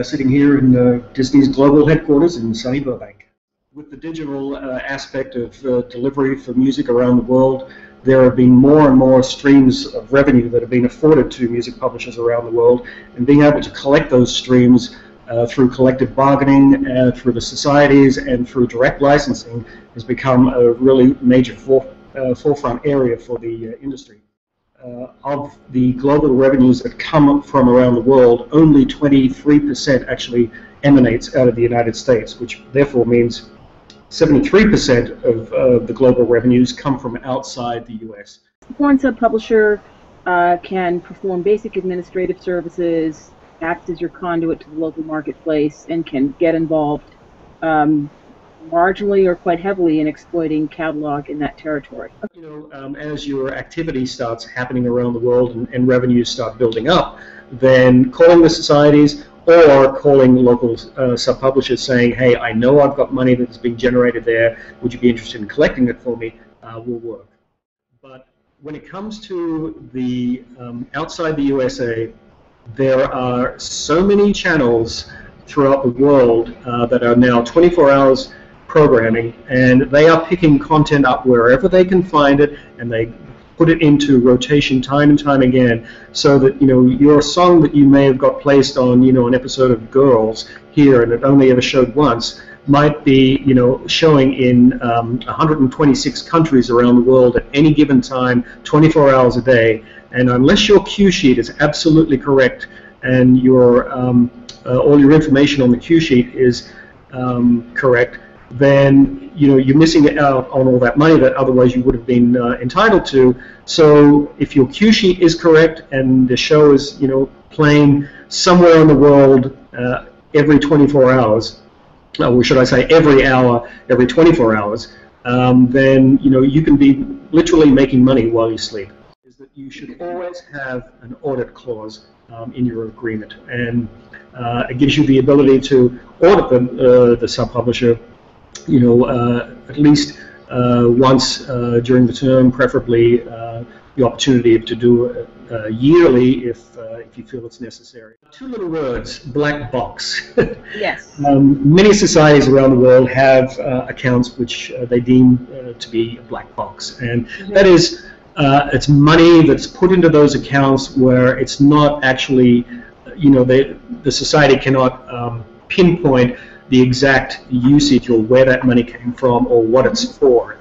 sitting here in Disney's global headquarters in sunny Burbank. With the digital aspect of delivery for music around the world, there have been more and more streams of revenue that have been afforded to music publishers around the world, and being able to collect those streams through collective bargaining, through the societies, and through direct licensing has become a really major forefront area for the industry. Of the global revenues that come from around the world, only 23% actually emanates out of the United States, which therefore means 73% of the global revenues come from outside the U.S. The porn sub-publisher can perform basic administrative services, acts as your conduit to the local marketplace, and can get involved marginally or quite heavily in exploiting catalog in that territory. You know, as your activity starts happening around the world and revenues start building up, then calling the societies or calling local sub-publishers saying, hey, I know I've got money that's being generated there, would you be interested in collecting it for me, will work. But when it comes to the outside the USA, there are so many channels throughout the world that are now 24 hours programming, and they are picking content up wherever they can find it, and they put it into rotation time and time again, so that, you know, your song that you may have got placed on, you know, an episode of Girls here and it only ever showed once, might be, you know, showing in 126 countries around the world at any given time, 24 hours a day. And unless your cue sheet is absolutely correct and your all your information on the cue sheet is correct, then, you know, you're missing out on all that money that otherwise you would have been entitled to. So if your cue sheet is correct and the show is, you know, playing somewhere in the world every 24 hours, or should I say every hour, every 24 hours, then, you know, you can be literally making money while you sleep. Is that you should always have an audit clause in your agreement, and it gives you the ability to audit the sub-publisher, you know, at least once during the term, preferably the opportunity to do it yearly if you feel it's necessary. Two little words: black box. Yes. Many societies around the world have accounts which they deem to be a black box, and that is it's money that's put into those accounts where it's not actually, you know, the society cannot pinpoint the exact usage or where that money came from or what it's for.